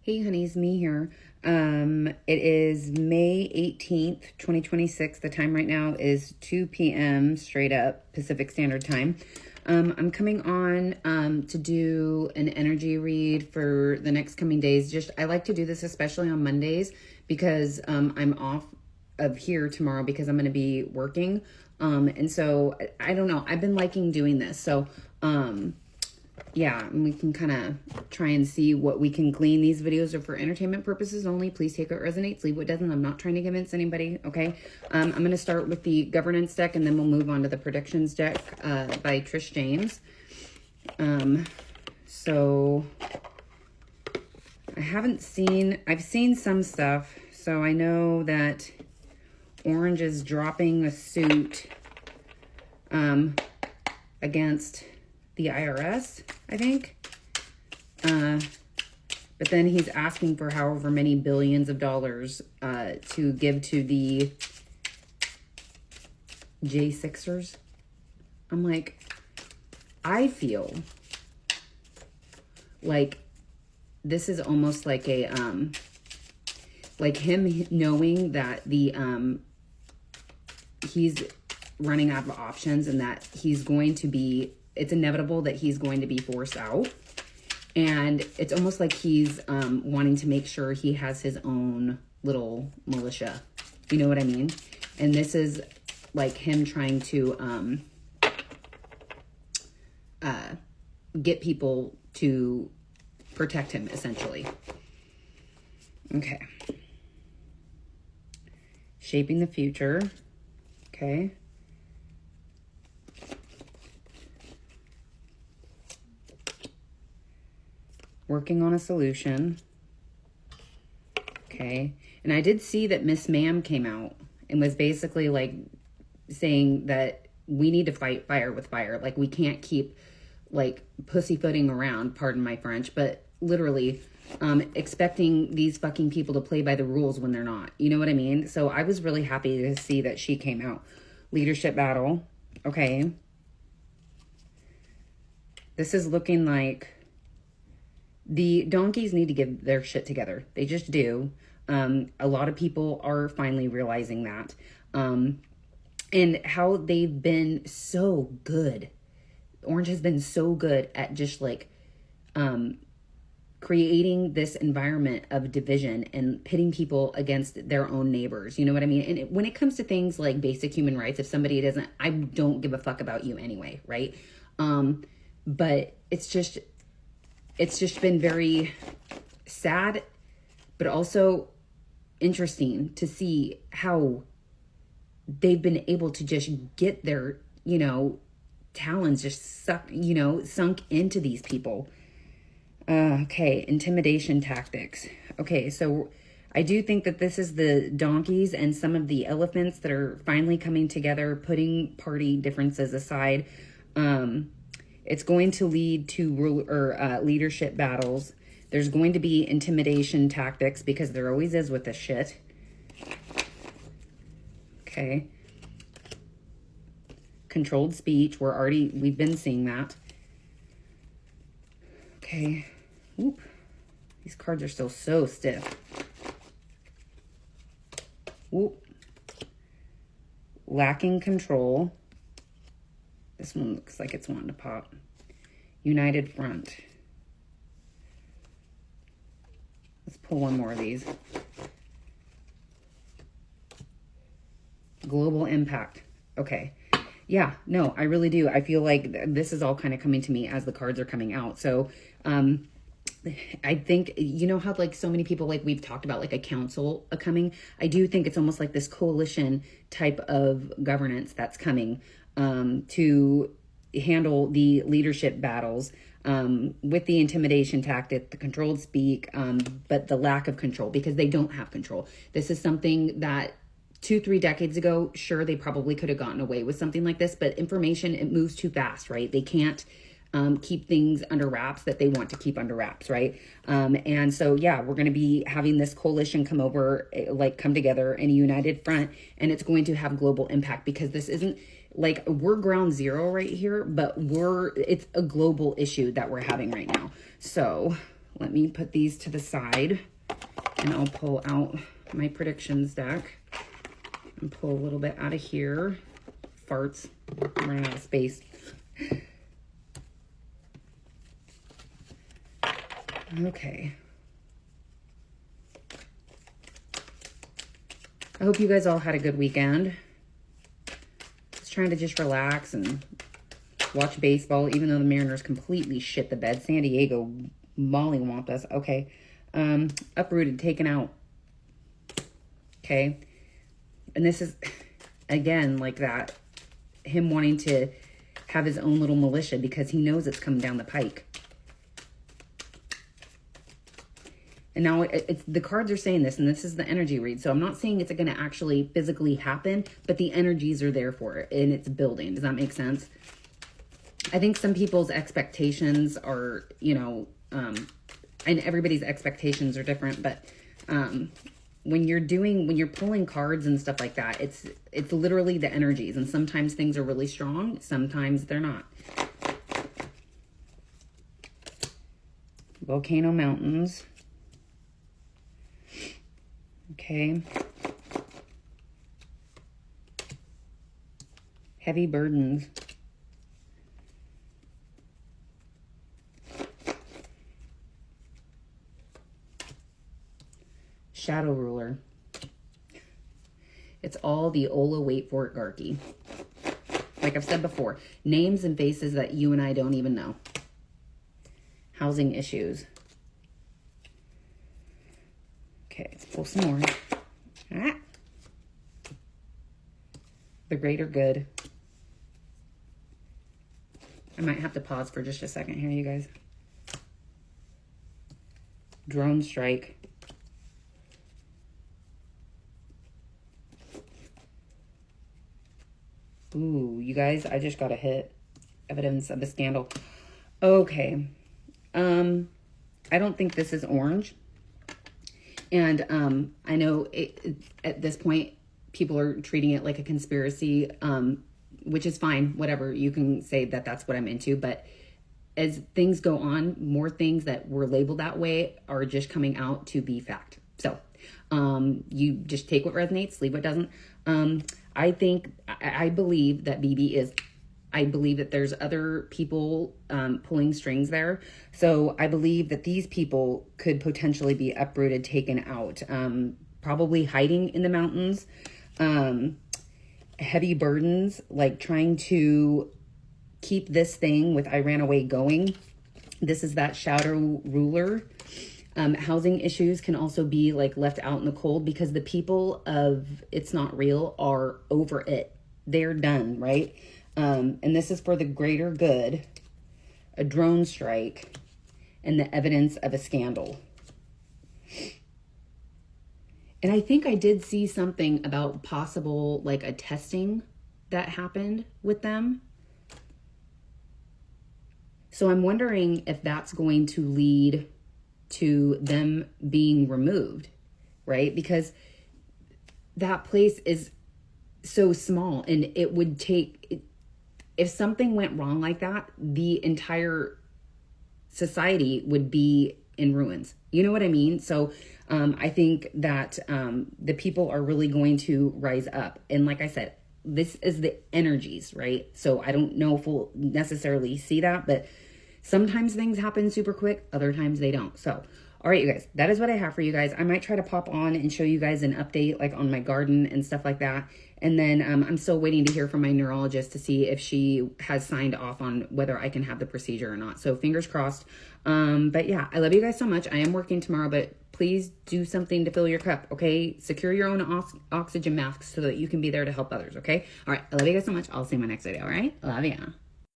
Hey honeys, me here. It is May 18th, 2026. The time right now is 2 p.m. straight up Pacific Standard Time. I'm coming on to do an energy read for the next coming days. I like to do this especially on Mondays because I'm off of here tomorrow because I'm going to be working. And so I don't know. I've been liking doing this. So yeah, and we can kind of try and see what we can glean. These videos are for entertainment purposes only. Please take what resonates, leave what doesn't. I'm not trying to convince anybody, okay? I'm going to start with the governance deck, and then we'll move on to the predictions deck by Trish James. So I've seen some stuff, so I know that Orange is dropping a suit against the IRS, I think. But then he's asking for however many billions of dollars to give to the J6ers. I'm like, I feel like this is almost like a like him knowing that the he's running out of options and that he's going to be, it's inevitable that he's going to be forced out. And it's almost like he's wanting to make sure he has his own little militia. You know what I mean? And this is like him trying to get people to protect him, essentially. Okay. Shaping the future. Okay. Working on a solution. Okay. And I did see that Miss Ma'am came out and was basically like saying that we need to fight fire with fire. Like we can't keep like pussyfooting around, pardon my French, but literally expecting these fucking people to play by the rules when they're not. You know what I mean? So I was really happy to see that she came out. Leadership battle. Okay. This is looking like the donkeys need to get their shit together. They just do. A lot of people are finally realizing that. And how they've been so good. Orange has been so good at just like creating this environment of division and pitting people against their own neighbors. You know what I mean? And when it comes to things like basic human rights, if somebody doesn't, I don't give a fuck about you anyway, right? But it's just been very sad, but also interesting to see how they've been able to just get their, talons just sunk into these people. Okay, intimidation tactics. Okay, so I do think that this is the donkeys and some of the elephants that are finally coming together, putting party differences aside. It's going to lead to leadership battles. There's going to be intimidation tactics because there always is with this shit. Okay. Controlled speech. We've been seeing that. Okay. Oop. These cards are still so stiff. Oop. Lacking control. This one looks like it's wanting to pop. United front. Let's pull one more of these. Global impact. Okay. Yeah, no, I really do. I feel like this is all kind of coming to me as the cards are coming out. So, I think, how like so many people, like we've talked about like a council coming. I do think it's almost like this coalition type of governance that's coming to handle the leadership battles with the intimidation tactic, the controlled speak, but the lack of control because they don't have control. This is something that 2-3 decades ago, sure, they probably could have gotten away with something like this, but information, it moves too fast, right? They can't keep things under wraps that they want to keep under wraps, right? And so, yeah, we're going to be having this coalition come together in a united front, and it's going to have global impact because this isn't like we're ground zero right here, but it's a global issue that we're having right now. So let me put these to the side and I'll pull out my predictions deck and pull a little bit out of here. Farts. I'm running out of space. Okay. I hope you guys all had a good weekend. Just trying to just relax and watch baseball, even though the Mariners completely shit the bed. San Diego mollywomped us. Okay. Uprooted, taken out. Okay. And this is, again, like that. Him wanting to have his own little militia because he knows it's coming down the pike. And now it's the cards are saying this, and this is the energy read. So I'm not saying it's going to actually physically happen, but the energies are there for it, and it's building. Does that make sense? I think some people's expectations are, you know, and everybody's expectations are different, but when you're pulling cards and stuff like that, it's literally the energies, and sometimes things are really strong, sometimes they're not. Volcano Mountains. Okay. Heavy burdens. Shadow ruler. It's all the Ola wait for it Garky. Like I've said before, names and faces that you and I don't even know. Housing issues. Okay, let's pull some more. Ah. The greater good. I might have to pause for just a second here, you guys. Drone strike. Ooh, you guys, I just got a hit. Evidence of a scandal. Okay. I don't think this is orange. And I know at this point, people are treating it like a conspiracy, which is fine. Whatever. You can say that that's what I'm into. But as things go on, more things that were labeled that way are just coming out to be fact. So you just take what resonates, leave what doesn't. I believe that BB is... I believe that there's other people pulling strings there. So I believe that these people could potentially be uprooted, taken out, probably hiding in the mountains. Heavy burdens, like trying to keep this thing with I ran away going. This is that shadow ruler. Housing issues can also be like left out in the cold because the people of It's Not Real are over it. They're done, right? And this is for the greater good, a drone strike, and the evidence of a scandal. And I think I did see something about possible, like a testing that happened with them. So I'm wondering if that's going to lead to them being removed, right? Because that place is so small, and it would take... If something went wrong like that, the entire society would be in ruins. You know what I mean? So I think that the people are really going to rise up. And like I said, this is the energies, right? So I don't know if we'll necessarily see that, but sometimes things happen super quick. Other times they don't. So, all right, you guys, that is what I have for you guys. I might try to pop on and show you guys an update like on my garden and stuff like that. And then I'm still waiting to hear from my neurologist to see if she has signed off on whether I can have the procedure or not. So fingers crossed. But yeah, I love you guys so much. I am working tomorrow, but please do something to fill your cup, okay? Secure your own oxygen masks so that you can be there to help others, okay? All right, I love you guys so much. I'll see you in my next video, all right? Love ya.